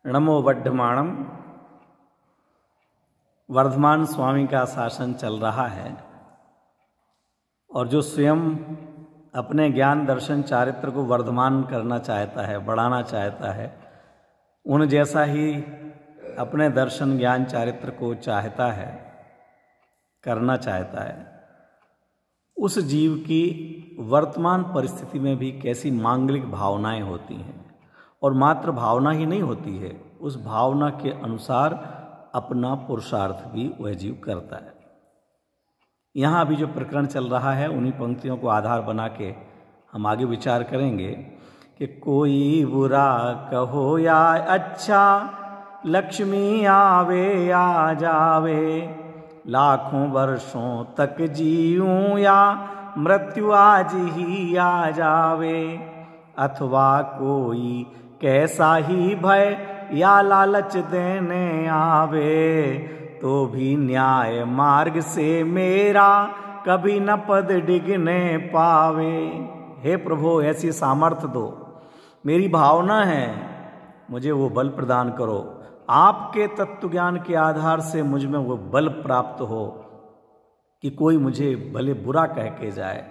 णमो वड्ढमाणम। वर्धमान स्वामी का शासन चल रहा है और जो स्वयं अपने ज्ञान दर्शन चारित्र को वर्धमान करना चाहता है, बढ़ाना चाहता है, उन जैसा ही अपने दर्शन ज्ञान चारित्र को चाहता है, करना चाहता है, उस जीव की वर्तमान परिस्थिति में भी कैसी मांगलिक भावनाएं होती हैं। और मात्र भावना ही नहीं होती है, उस भावना के अनुसार अपना पुरुषार्थ भी वह जीव करता है। यहाँ अभी जो प्रकरण चल रहा है उन्हीं पंक्तियों को आधार बना के हम आगे विचार करेंगे कि कोई बुरा कहो या अच्छा, लक्ष्मी आवे या जावे, लाखों वर्षों तक जीऊं या मृत्यु आज ही आ जावे, अथवा कोई कैसा ही भय या लालच देने आवे, तो भी न्याय मार्ग से मेरा कभी न पद डिगने पावे। हे प्रभु, ऐसी सामर्थ्य दो, मेरी भावना है, मुझे वो बल प्रदान करो, आपके तत्व ज्ञान के आधार से मुझ में वो बल प्राप्त हो कि कोई मुझे भले बुरा कह के जाए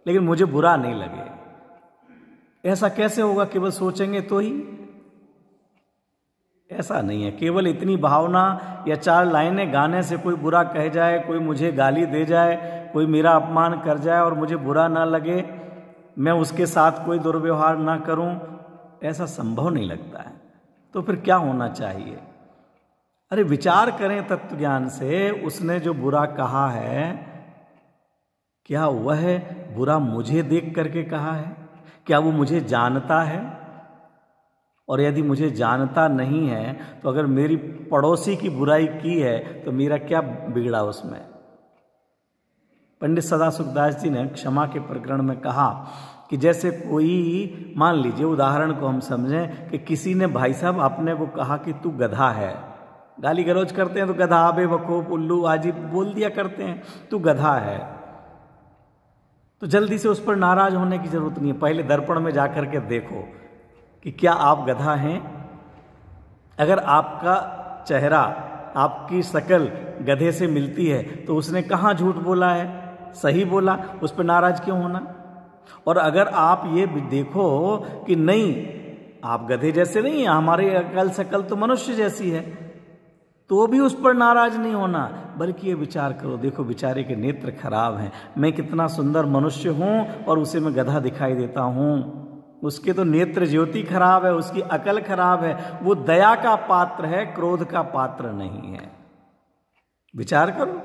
लेकिन मुझे बुरा नहीं लगे। ऐसा कैसे होगा? केवल सोचेंगे तो ही? ऐसा नहीं है। केवल इतनी भावना या चार लाइनें गाने से कोई बुरा कह जाए, कोई मुझे गाली दे जाए, कोई मेरा अपमान कर जाए और मुझे बुरा ना लगे, मैं उसके साथ कोई दुर्व्यवहार ना करूं, ऐसा संभव नहीं लगता है। तो फिर क्या होना चाहिए? अरे विचार करें तत्व ज्ञान से, उसने जो बुरा कहा है, क्या वह बुरा मुझे देख करके कहा है? क्या वो मुझे जानता है? और यदि मुझे जानता नहीं है तो अगर मेरी पड़ोसी की बुराई की है तो मेरा क्या बिगड़ा उसमें? पंडित सदा सुखदास जी ने क्षमा के प्रकरण में कहा कि जैसे कोई, मान लीजिए उदाहरण को हम समझें कि किसी ने भाई साहब अपने को कहा कि तू गधा है, गाली गलौज करते हैं तो गधा, बेवकूफ, उल्लू आदि बोल दिया करते हैं, तू गधा है। तो जल्दी से उस पर नाराज होने की जरूरत नहीं है, पहले दर्पण में जाकर के देखो कि क्या आप गधा हैं। अगर आपका चेहरा, आपकी शक्ल गधे से मिलती है तो उसने कहाँ झूठ बोला है, सही बोला, उस पर नाराज क्यों होना? और अगर आप ये देखो कि नहीं, आप गधे जैसे नहीं हैं, हमारी अकल शक्ल तो मनुष्य जैसी है, तो भी उस पर नाराज नहीं होना, बल्कि ये विचार करो, देखो बेचारे के नेत्र खराब हैं, मैं कितना सुंदर मनुष्य हूं और उसे मैं गधा दिखाई देता हूं। उसके तो नेत्र ज्योति खराब है, उसकी अकल खराब है, वो दया का पात्र है, क्रोध का पात्र नहीं है। विचार करो।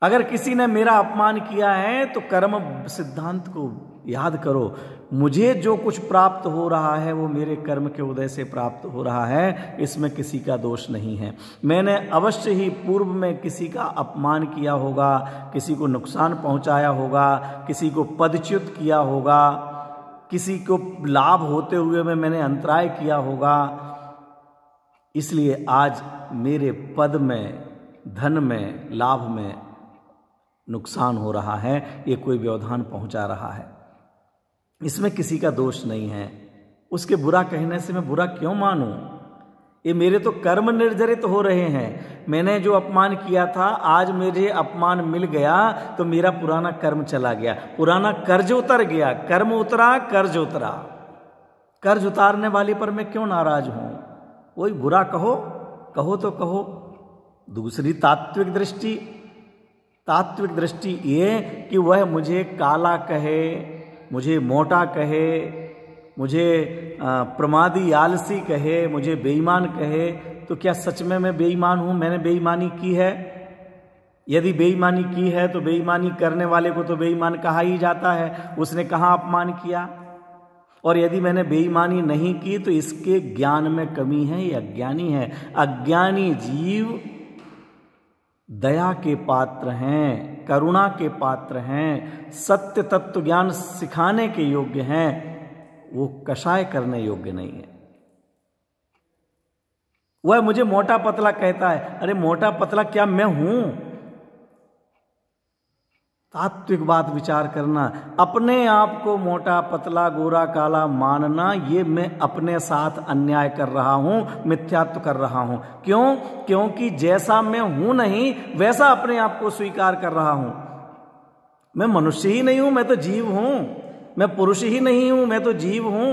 अगर किसी ने मेरा अपमान किया है तो कर्म सिद्धांत को याद करो, मुझे जो कुछ प्राप्त हो रहा है वो मेरे कर्म के उदय से प्राप्त हो रहा है, इसमें किसी का दोष नहीं है। मैंने अवश्य ही पूर्व में किसी का अपमान किया होगा, किसी को नुकसान पहुंचाया होगा, किसी को पदच्युत किया होगा, किसी को लाभ होते हुए में मैंने अंतराय किया होगा, इसलिए आज मेरे पद में, धन में, लाभ में नुकसान हो रहा है, ये कोई व्यवधान पहुंचा रहा है, इसमें किसी का दोष नहीं है। उसके बुरा कहने से मैं बुरा क्यों मानूं? ये मेरे तो कर्म निर्जरित हो रहे हैं। मैंने जो अपमान किया था, आज मुझे अपमान मिल गया तो मेरा पुराना कर्म चला गया, पुराना कर्ज उतर गया, कर्म उतरा, कर्ज उतरा। कर्ज उतारने वाले पर मैं क्यों नाराज हूं? कोई बुरा कहो, कहो तो कहो। दूसरी तात्विक दृष्टि ये कि वह मुझे काला कहे, मुझे मोटा कहे, मुझे प्रमादी आलसी कहे, मुझे बेईमान कहे, तो क्या सच में मैं बेईमान हूं? मैंने बेईमानी की है? यदि बेईमानी की है तो बेईमानी करने वाले को तो बेईमान कहा ही जाता है, उसने कहाँ अपमान किया? और यदि मैंने बेईमानी नहीं की तो इसके ज्ञान में कमी है, ये अज्ञानी है। अज्ञानी जीव दया के पात्र हैं, करुणा के पात्र हैं, सत्य तत्व ज्ञान सिखाने के योग्य हैं, वो कषाय करने योग्य नहीं है। वह मुझे मोटा पतला कहता है, अरे मोटा पतला क्या मैं हूं? तात्विक बात विचार करना। अपने आप को मोटा पतला गोरा काला मानना, ये मैं अपने साथ अन्याय कर रहा हूं, मिथ्यात्व कर रहा हूं। क्यों? क्योंकि जैसा मैं हूं नहीं वैसा अपने आप को स्वीकार कर रहा हूं। मैं मनुष्य ही नहीं हूं, मैं तो जीव हूं। मैं पुरुष ही नहीं हूं, मैं तो जीव हूं।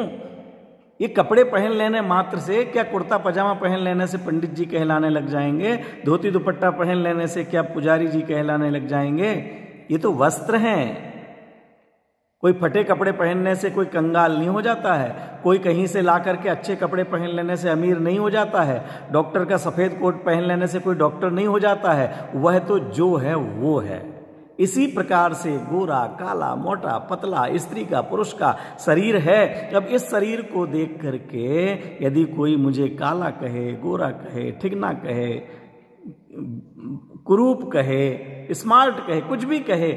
ये कपड़े पहन लेने मात्र से क्या कुर्ता पजामा पहन लेने से पंडित जी कहलाने लग जाएंगे? धोती दुपट्टा पहन लेने से क्या पुजारी जी कहलाने लग जाएंगे? ये तो वस्त्र हैं। कोई फटे कपड़े पहनने से कोई कंगाल नहीं हो जाता है। कोई कहीं से ला करके अच्छे कपड़े पहन लेने से अमीर नहीं हो जाता है। डॉक्टर का सफेद कोट पहन लेने से कोई डॉक्टर नहीं हो जाता है। वह तो जो है वो है। इसी प्रकार से गोरा काला मोटा पतला स्त्री का पुरुष का शरीर है। अब इस शरीर को देख करके यदि कोई मुझे काला कहे, गोरा कहे, ठिगना कहे, कुरूप कहे, स्मार्ट कहे, कुछ भी कहे,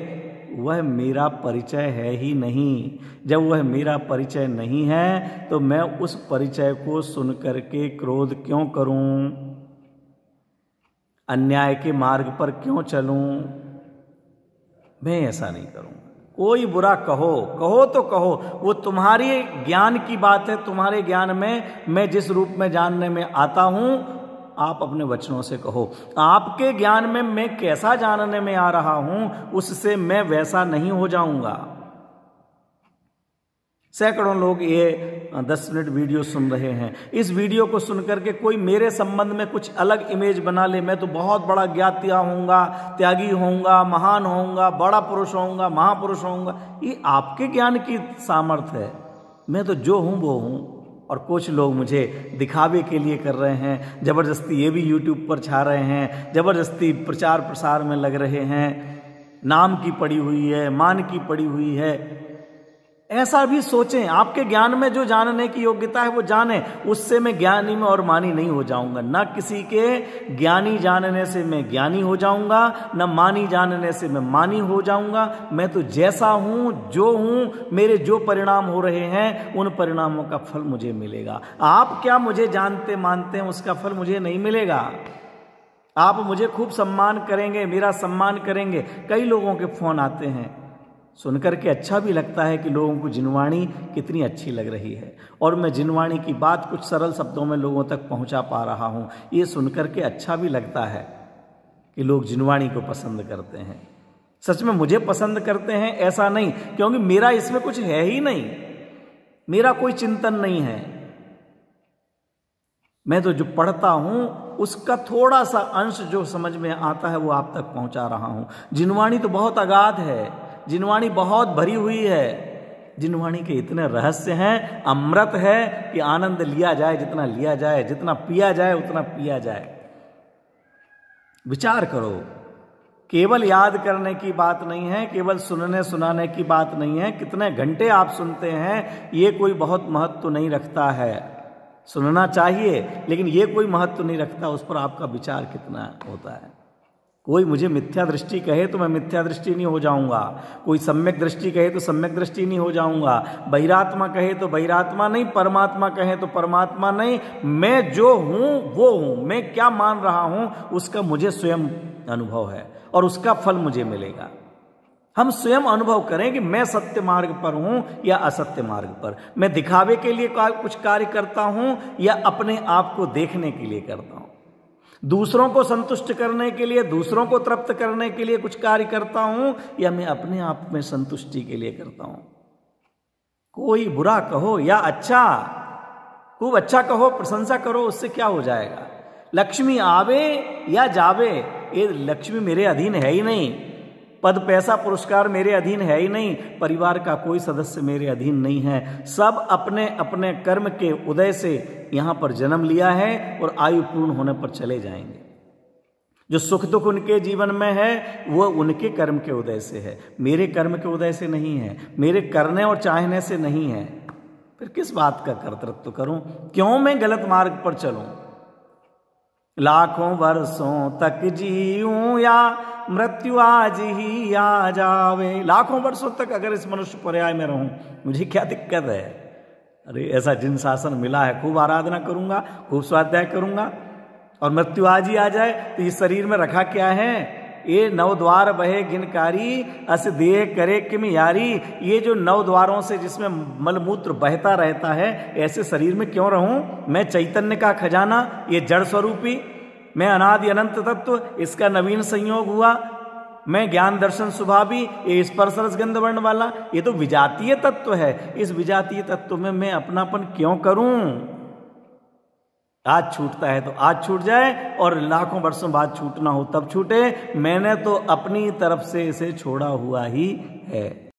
वह मेरा परिचय है ही नहीं। जब वह मेरा परिचय नहीं है तो मैं उस परिचय को सुन करके क्रोध क्यों करूं? अन्याय के मार्ग पर क्यों चलूं? मैं ऐसा नहीं करूंगा। कोई बुरा कहो तो कहो, वो तुम्हारी ज्ञान की बात है। तुम्हारे ज्ञान में मैं जिस रूप में जानने में आता हूं, आप अपने वचनों से कहो। आपके ज्ञान में मैं कैसा जानने में आ रहा हूं, उससे मैं वैसा नहीं हो जाऊंगा। सैकड़ों लोग ये 10 मिनट वीडियो सुन रहे हैं। इस वीडियो को सुनकर के कोई मेरे संबंध में कुछ अलग इमेज बना ले, मैं तो बहुत बड़ा ज्ञातिया होऊंगा, त्यागी होऊंगा, महान होऊंगा, बड़ा पुरुष होऊंगा, महापुरुष होऊंगा। ये आपके ज्ञान की सामर्थ्य है। मैं तो जो हूं वो हूं। और कुछ लोग मुझे दिखावे के लिए कर रहे हैं, जबरदस्ती ये भी यूट्यूब पर छा रहे हैं, जबरदस्ती प्रचार प्रसार में लग रहे हैं। नाम की पड़ी हुई है, मान की पड़ी हुई है। ऐसा भी सोचें, आपके ज्ञान में जो जानने की योग्यता है वो जाने। उससे मैं ज्ञानी में और मानी नहीं हो जाऊंगा। न किसी के ज्ञानी जानने से मैं ज्ञानी हो जाऊंगा, न मानी जानने से मैं मानी हो जाऊंगा। मैं तो जैसा हूं, जो हूं, मेरे जो परिणाम हो रहे हैं उन परिणामों का फल मुझे मिलेगा। आप क्या मुझे जानते मानते हैं, उसका फल मुझे नहीं मिलेगा। आप मुझे खूब सम्मान करेंगे, मेरा सम्मान करेंगे। कई लोगों के फोन आते हैं, सुनकर के अच्छा भी लगता है कि लोगों को जिनवाणी कितनी अच्छी लग रही है, और मैं जिनवाणी की बात कुछ सरल शब्दों में लोगों तक पहुंचा पा रहा हूं। ये सुनकर के अच्छा भी लगता है कि लोग जिनवाणी को पसंद करते हैं। सच में मुझे पसंद करते हैं ऐसा नहीं, क्योंकि मेरा इसमें कुछ है ही नहीं, मेरा कोई चिंतन नहीं है। मैं तो जो पढ़ता हूं उसका थोड़ा सा अंश जो समझ में आता है वो आप तक पहुंचा रहा हूं। जिनवाणी तो बहुत अगाध है, जिनवाणी बहुत भरी हुई है। जिनवाणी के इतने रहस्य हैं, अमृत है कि आनंद लिया जाए जितना लिया जाए, जितना पिया जाए उतना पिया जाए। विचार करो, केवल याद करने की बात नहीं है, केवल सुनने सुनाने की बात नहीं है। कितने घंटे आप सुनते हैं ये कोई बहुत महत्व नहीं रखता है। सुनना चाहिए लेकिन ये कोई महत्व नहीं रखता, उस पर आपका विचार कितना होता है। कोई मुझे मिथ्या दृष्टि कहे तो मैं मिथ्या दृष्टि नहीं हो जाऊंगा, कोई सम्यक दृष्टि कहे तो सम्यक दृष्टि नहीं हो जाऊंगा, बहिरात्मा कहे तो बहिरात्मा नहीं, परमात्मा कहे तो परमात्मा नहीं। मैं जो हूं वो हूं। मैं क्या मान रहा हूं उसका मुझे स्वयं अनुभव है और उसका फल मुझे मिलेगा। हम स्वयं अनुभव करें कि मैं सत्य मार्ग पर हूं या असत्य मार्ग पर। मैं दिखावे के लिए कुछ कार्य करता हूं या अपने आप को देखने के लिए करता हूं, दूसरों को संतुष्ट करने के लिए, दूसरों को तृप्त करने के लिए कुछ कार्य करता हूं या मैं अपने आप में संतुष्टि के लिए करता हूं। कोई बुरा कहो या अच्छा, खूब अच्छा कहो, प्रशंसा करो, उससे क्या हो जाएगा। लक्ष्मी आवे या जावे, ये लक्ष्मी मेरे अधीन है ही नहीं। पद पैसा पुरस्कार मेरे अधीन है ही नहीं। परिवार का कोई सदस्य मेरे अधीन नहीं है। सब अपने अपने कर्म के उदय से यहां पर जन्म लिया है और आयु पूर्ण होने पर चले जाएंगे। जो सुख दुख उनके जीवन में है वो उनके कर्म के उदय से है, मेरे कर्म के उदय से नहीं है, मेरे करने और चाहने से नहीं है। फिर किस बात का कर्तृत्व करूं? क्यों मैं गलत मार्ग पर चलूं? लाखों वर्षों तक जीऊं या मृत्यु आज ही आ जावे। लाखों वर्षों तक अगर इस मनुष्य पर्याय में रहूं, मुझे क्या दिक्कत है? अरे ऐसा जिन शासन मिला है, खूब आराधना करूंगा, खूब स्वाध्याय करूंगा, और मृत्यु आज ही आ जाए तो इस शरीर में रखा क्या है? ये 9 द्वार बहे गिनकारी अस देह करे किम यारी। ये जो 9 द्वारों से जिसमें मलमूत्र बहता रहता है, ऐसे शरीर में क्यों रहूं? मैं चैतन्य का खजाना, ये जड़ स्वरूपी, मैं अनादि अनंत तत्व, इसका नवीन संयोग हुआ, मैं ज्ञान दर्शन स्वभावी, ये स्पर्श रस गंध वर्ण वाला, ये तो विजातीय तत्व है। इस विजातीय तत्व में मैं अपनापन क्यों करूं? आज छूटता है तो आज छूट जाए, और लाखों वर्षों बाद छूटना हो तब छूटे। मैंने तो अपनी तरफ से इसे छोड़ा हुआ ही है।